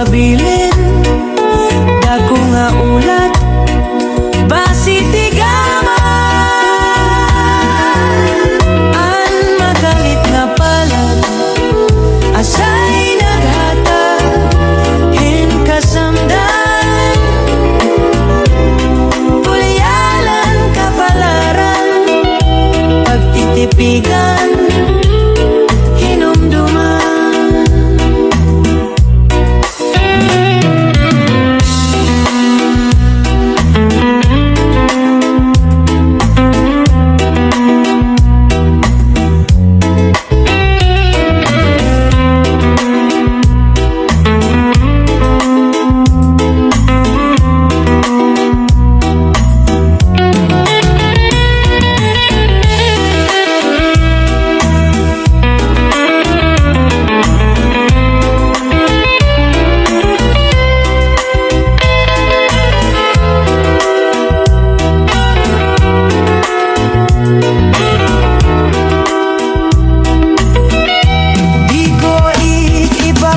magpabilin. Dako nga ulat basi tigaman. An magalit nga palad asay naghatag hin kasamdan. Pulyalan kapalaran pagtitipigan hinumduman.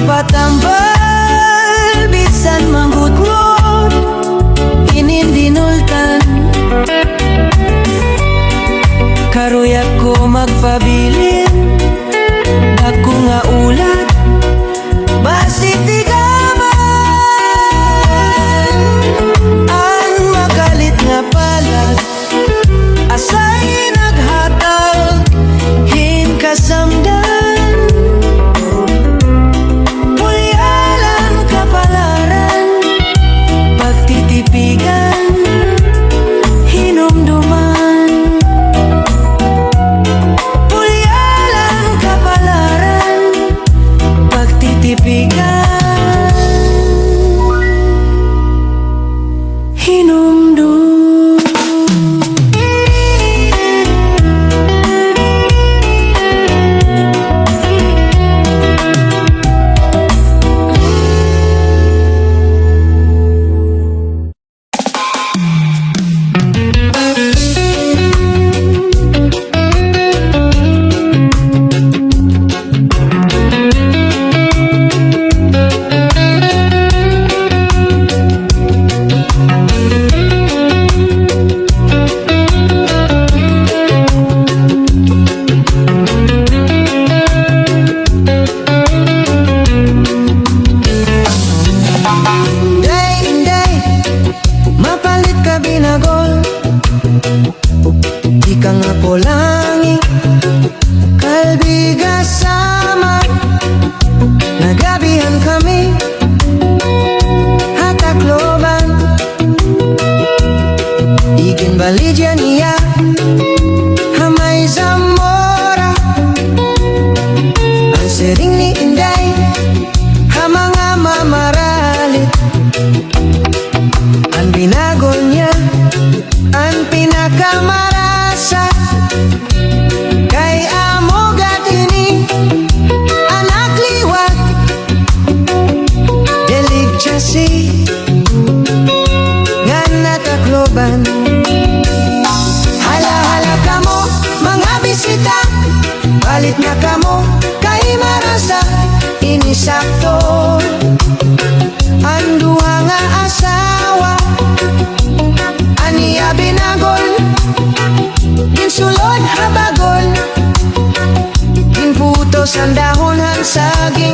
Patambal bisan manggutngot inindinultan. Karuyak ko magpabilin. Dako nga ulat basi tigaman. Ang magalit nga palad asay naghatag hin kasamdan. Pagtitipigan hinumduman. Pulyalan kapalaran pagtitipigan hinumduman. Hala-hala kamo mga bisita, balit na kamo kay marasa inisakto. Ang duha nga asawa aniya binagol, insulod habagol, inputos ang dahon ang saging,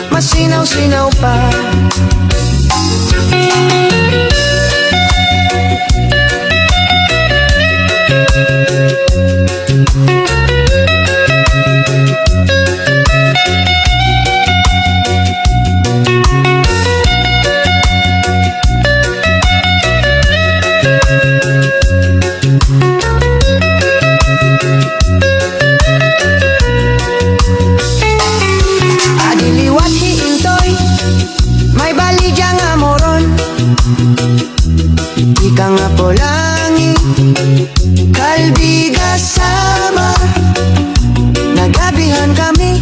masinaw-sinaw pa. Adiliwat hiintoy, may baligya nga moron, ika nga polangi, kalbiga sama, nagabihan kami,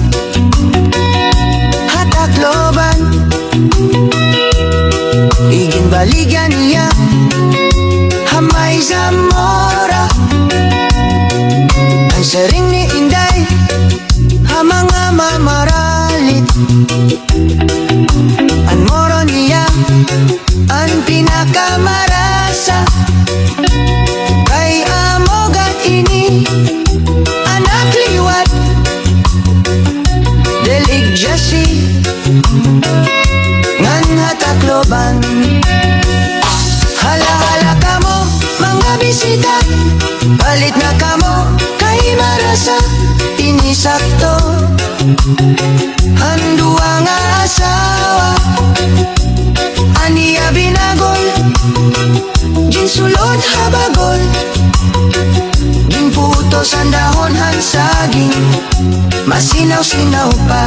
hatakloban, igin baligyan niya, hamay Zamora, ang sering ni Inday, hamang nga mamaralit, ang ang pinakamarasa kay amogat ini anak liwat delig jasi ngan hatakloban. Hala-hala kamo mga bisita, palit na kamo kay marasa inisakto. Handua nga asawa aniya binagol, ginsulod habagol, ginputos ang dahon han saging, masinaw-sinaw pa.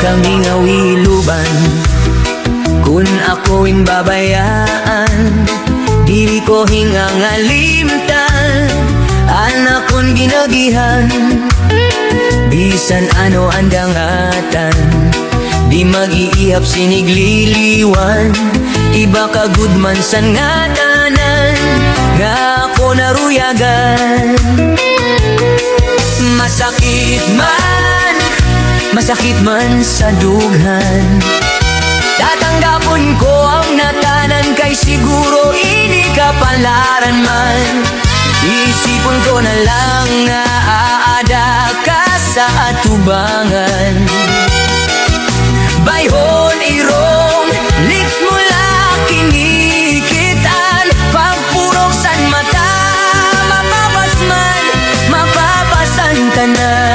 kaming awiluban. Kung ako'y babayaan, di ko hingang alimtan. pinagihan, bisan ano ang dangatan, di mag-iihap sinigliliwan. Iba ka good man sa ngatanan, nga ako naruyagan. Masakit man sa dughan, tatanggapon ko ang natanan, kay siguro ini kapalaran man. Isipon ko na lang nga aada ka sa atubangan. Bayhon irong lips mo lang kinikitan, pagpurok san mata, mapapasan tanan.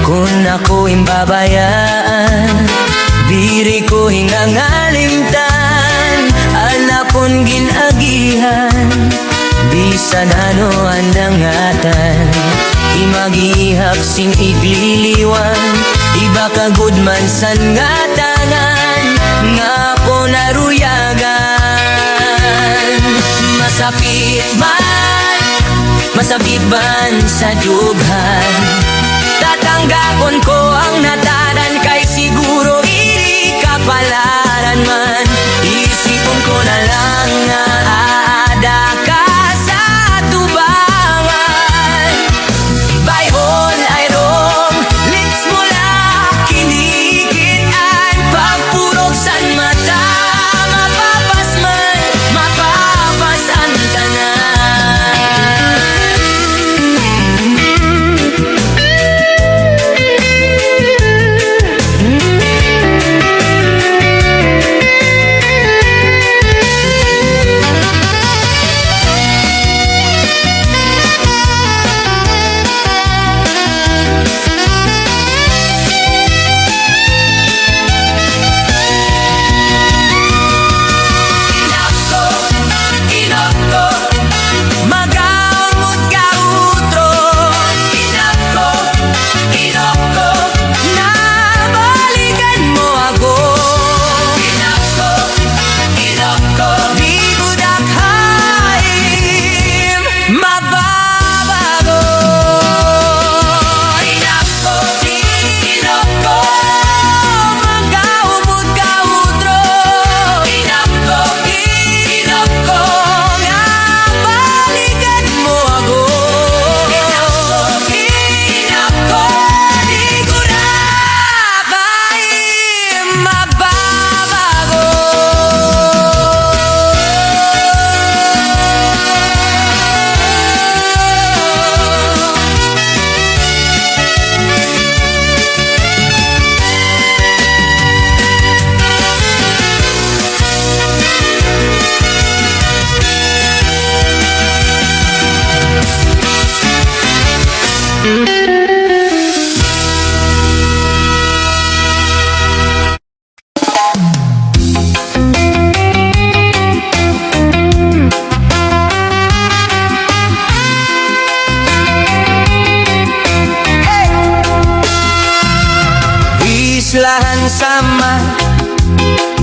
Kung ako imbabayaan, diri ko hingangalimtan, anak kong ginagihan, bisan ano ang dangatan, imag-ihap sing igliliwan. Iba ka good man sa ngatanan, nga ako naruyagan. Masakit man sa dughan, tatanggapon ko ang natanan, kay siguro ini kapalaran man. Isipon ko na lang nga aada ka sa tubangan. Bayhon ay rong lips mo lang kinikitan, pagpurok san mata, mapapasan ka na. Islahan sama,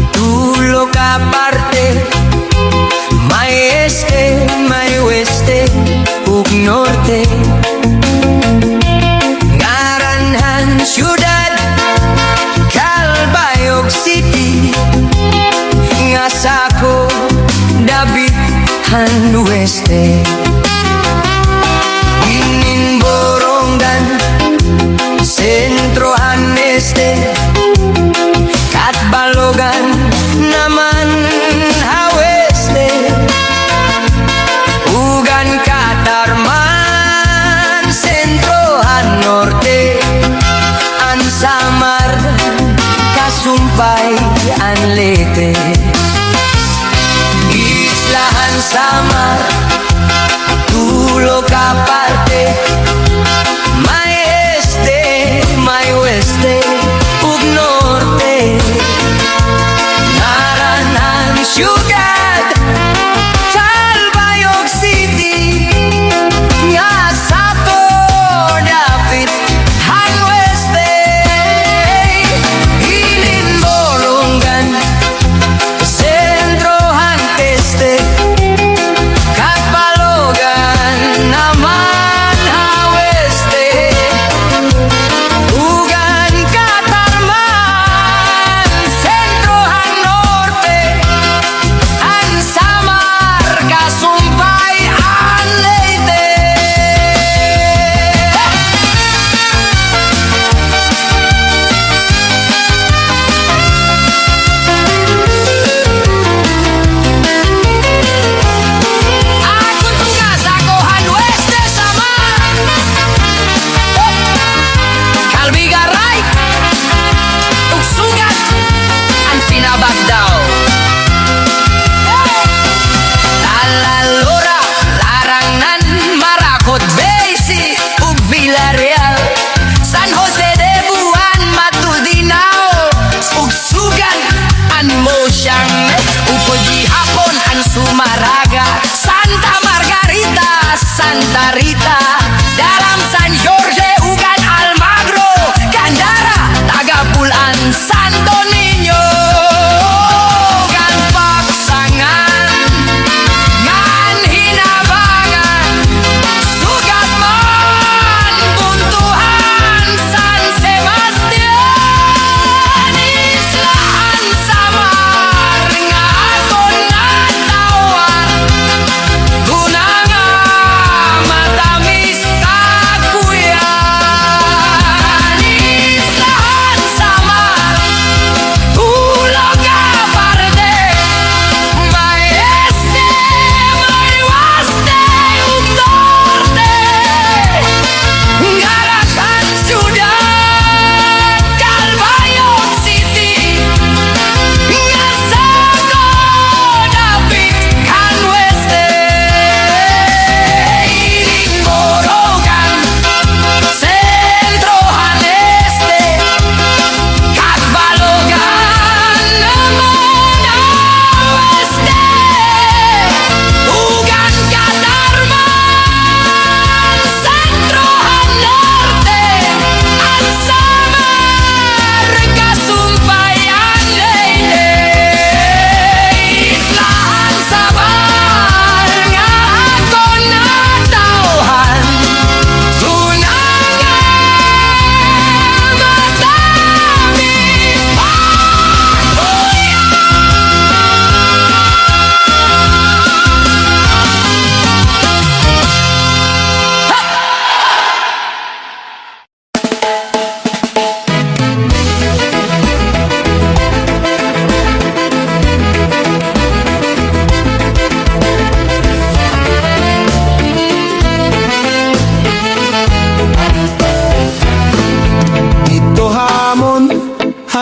tulo ka parte, may este, may weste, ug norte. Ngaranhan syudad, Calbayog City, nga sako Davidhan Weste. Ininborongdan, Sentrohan Este, Katbalogan naman haweste, ugan Katarman, Sentrohan Norte, Ansamar, Kasumpay, Anlete. Islahan Samar, tulo ka parte, may este, may weste, ug norte. Naran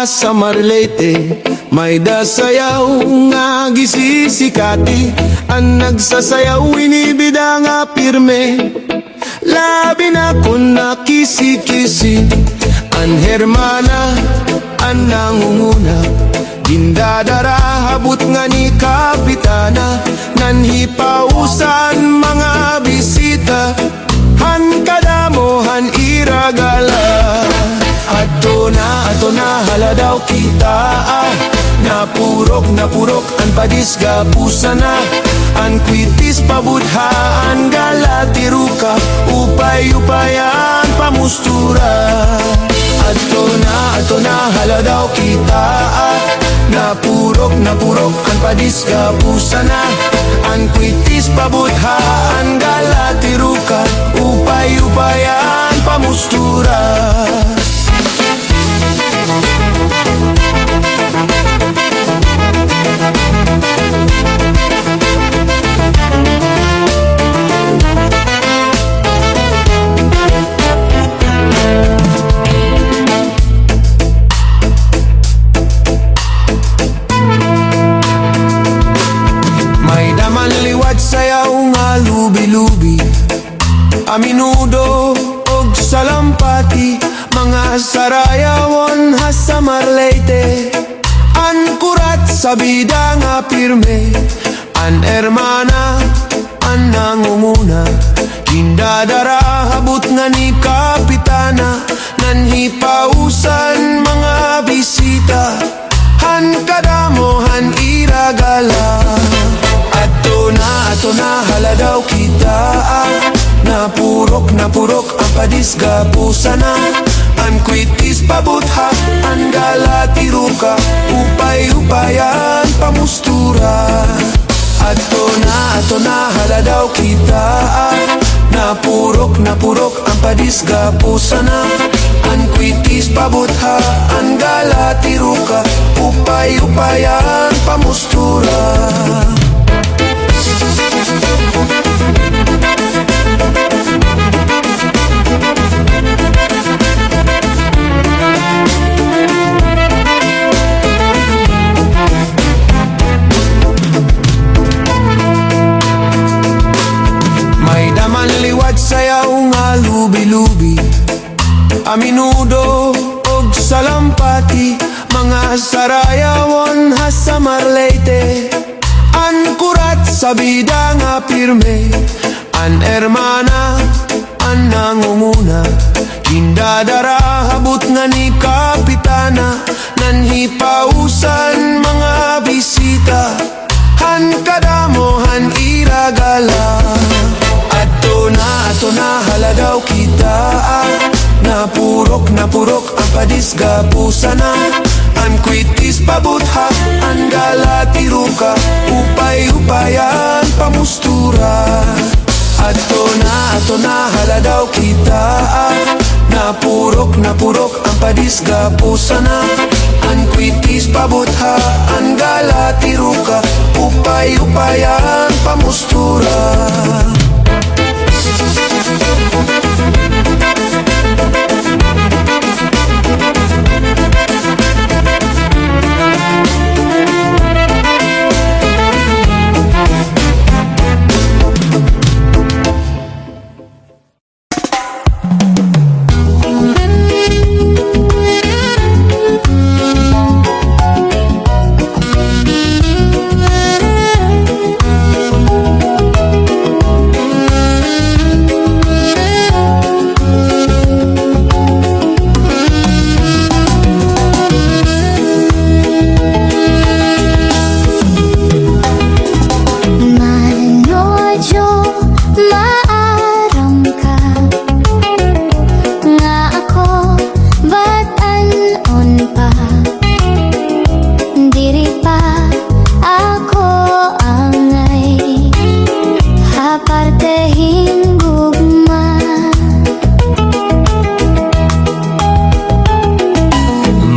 sa Marlete, may dasayaw nga gisisikati. Ang nagsasayaw inibida nga pirme, labi na kun nakisi-kisi. Ang hermana, ang nangunguna, gindadara habot nga ni kapitana. Nanhipausan mga bisita, han kadamohan iragala. Ato na haladaw kita, napurok ang padisga pusana. An kwitis pabudhaan galatiruka, upay-upayan pamustura. Ato na haladaw kita, napurok ang padisga pusana. An kwitis pabudhaan galatiruka, upay-upayan pamustura. Liwat sayaw nga lubi-lubi, aminudo og salampati. Mga sarayawon ha sa Marlete, an kurat sa bida nga pirme. An hermana, an nangunguna, gindadara habot nga ni kapitana. Nanhipausan mga bisita, han kadamohan iragala. Ato na haladaw kita, napurok ang padisga pusana. An kwitis pabutha, an galatiruka, upay-upayan pamustura. Ato na haladaw kita, napurok ang padisga pusana. An kwitis pabutha, an galatiruka, upay-upayan pamustura. Liwat sayaw nga lubi-lubi, aminudo og salampati. Mga sarayawon ha sa Marlete, an kurat sa bida nga pirme. An hermana, an nangunguna, gindadara habot nga ni kapitana. Nanhipausan mga bisita, han kadamohan iragala. Ato na haladaw kita, napurok ang padisga pusana. An kwitis pabutha, an galatiruka, upay-upayan pamustura. Ato na haladaw kita, napurok ang padisga pusana. An kwitis pabutha, an galatiruka, upay-upayan pamustura.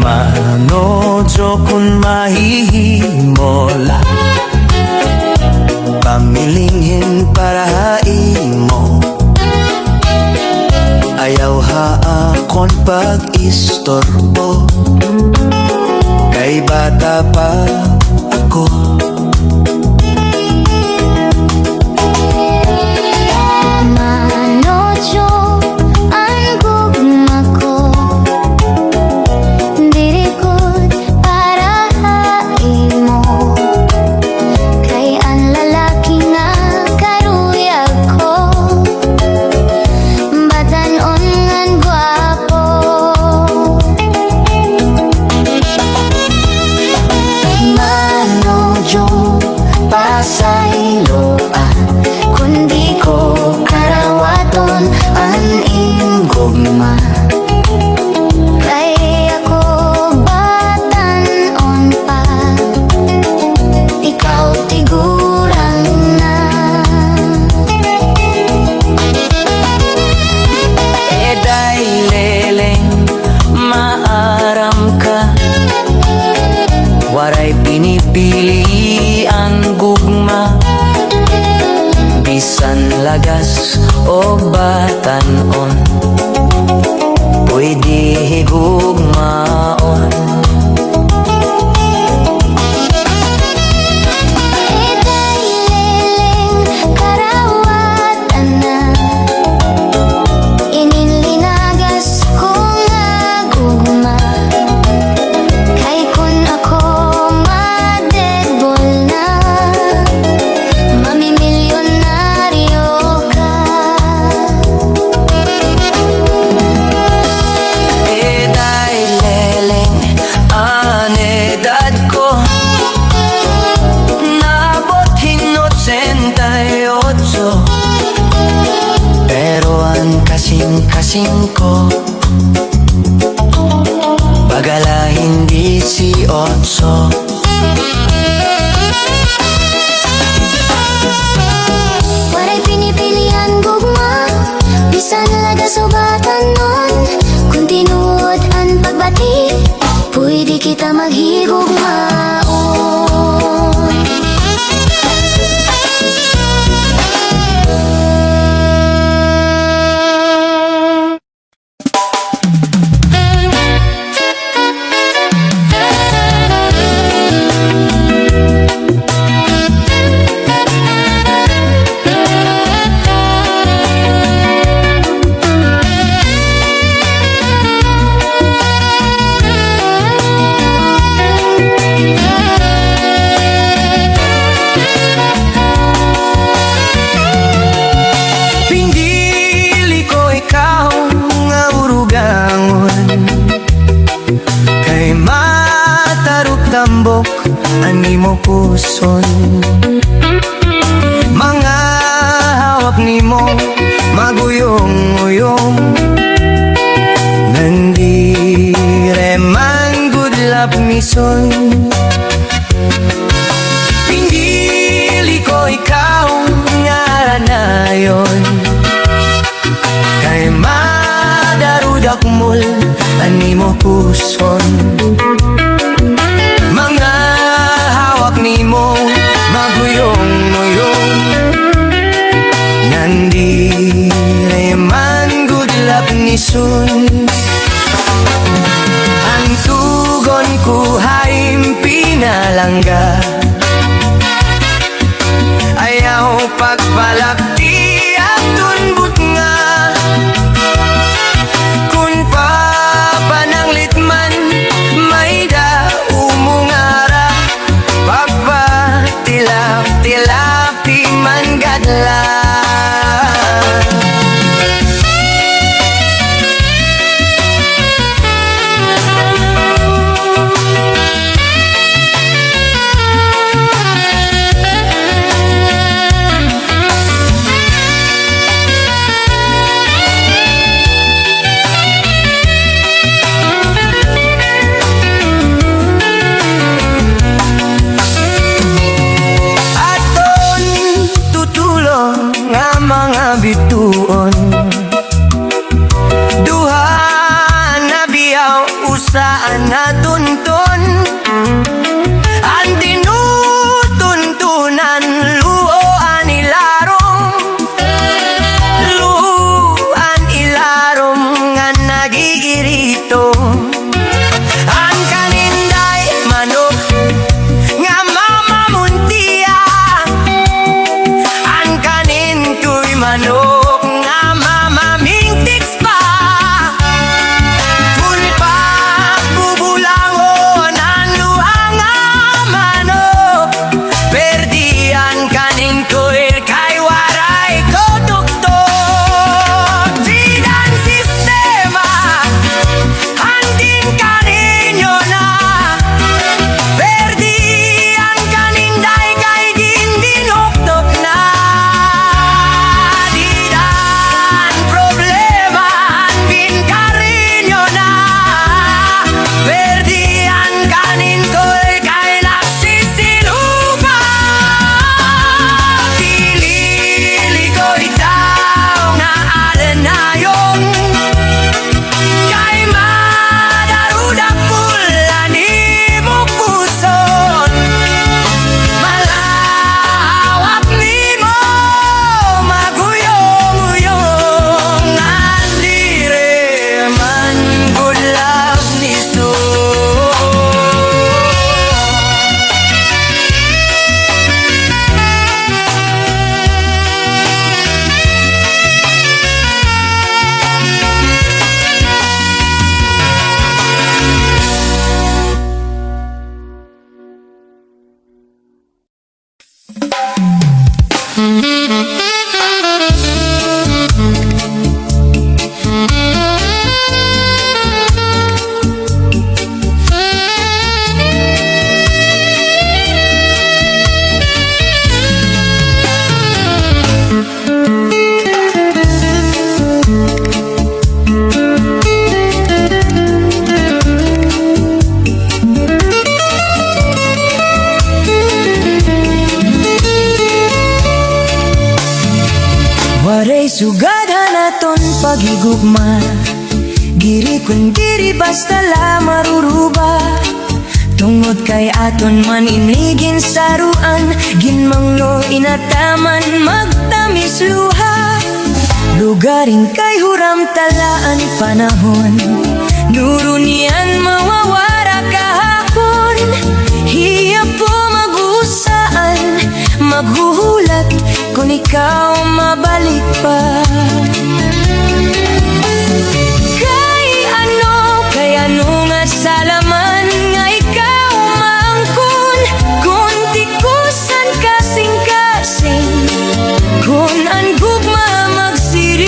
Manojo kun mahihimola, pamilingin para imo. Ayaw ha akon pag-istorbo, kay bata pa ako. Manodyo ang gugma ko, dirikot para haimo, kay ang lalaki nga karuyag ko, batanon ngan gwapo. Manodyo pasayloan, kundi ko karawaton ang ingugma, kay ako batanon pa, ikaw tiguran na. Eday leleng maaram ka, waray pinipili ang gugma, bisan lagas o batanon, pwede higugmaon. Eday leleng karawatan na, ininlinagas ko nga gugma, kay kun ako ma-deadball na, mamimilyonaryo ka. Eday leleng ang edad ko, naabot hinot 68, pero ang kasing-kasing ko, bagala hindi si 8. Waray pinipilian gugma, bisan lagas o batanon, kung tinuod ang pagbati, pwede kita maghigugmaon. Pindili ko ikaw nga urugangon, kay matarok tambok ang imo puson. Mga hawak nimo maguyong-uyong, nandire man gudlap mison. Pindili ko ikaw nga ranayon, kay madarudak mul animo puson. Mga hawak nimo maguyong-uyong, nandire man gudlap ni sun. Ang tugon ko haim pinalangga, ayaw pagpalapti at tunbut nga, kun papananglit man may da umungara, pagpatilap-tilapi man gadla. Bituon duha na biyaw usaan na tunton, ang tinutuntunan luoan ilarong, luoan ilarong nga nagigirito, ang kaninday manok nga mamamintiks pa. Kung pagbubulangon ang luha nga manok, perdian kaning tuwir kay waray ko tuktok. Didan sistema handin kaninyo na, perdian kaning day kay din dinuktok na. Didan problema handin kaninyo na, perdian kanin ko'y kay nagsisilupa. Pilili ko itaw nga alanayon, kay madarudak pula ni mo puson. Malawak ni mo maguyong-uyong, andire man gulab ni so. Waray sugadan aton pagigugma, diri kun diri basta la maruruba. Tungod kay aton maninigin saruan, ginmangno inataman magtamis luha. Lugaring kay huram talaan panahon, nurunian mawawara kahapon. Hiya po mag-usaan, maghuhulat kung ikaw mabalik pa. Kay ano nga salaman nga ikaw maangkon, kung tikusan kasing-kasing, kung ang gugma magsiring.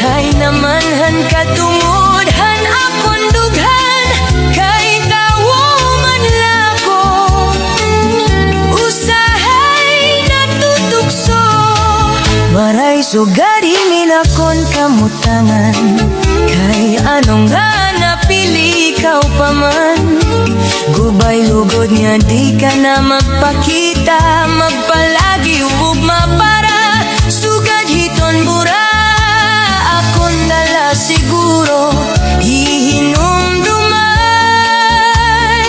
Hay naman han katungod han akong dughan, kay tawo man lako, usahay natutukso. Maray sugari minakon kamutangan, kay anong nga napili ikaw pa man. Gubay lugod niya di ka na magpakita, magpalagi ugma para sugad hiton bura. Akon dala siguro hihinumduman,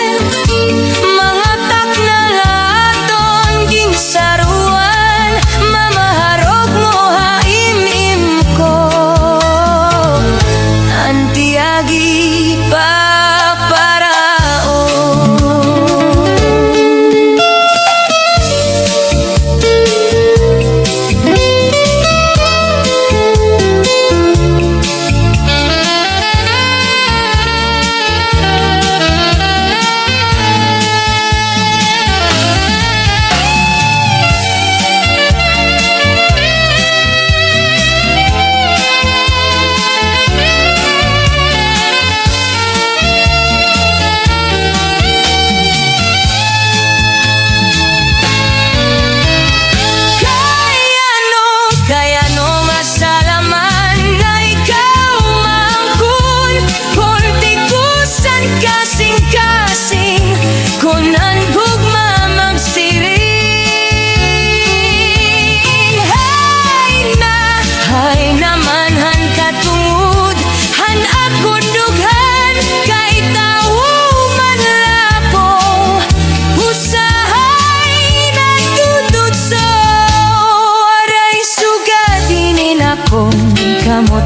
mga takna laton ginsaruan, mamaharog mo haimim ko, antiagi pa paraon.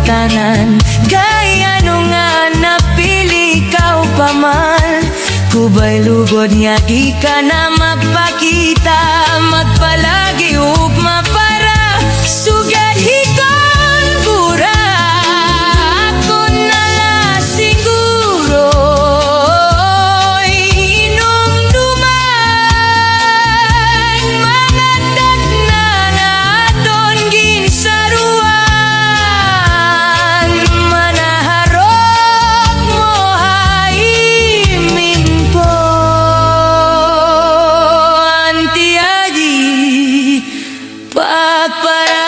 tanan. Kay ano nga napili ka pa man, kubay lugod nga di ka na magpakita. Pagpara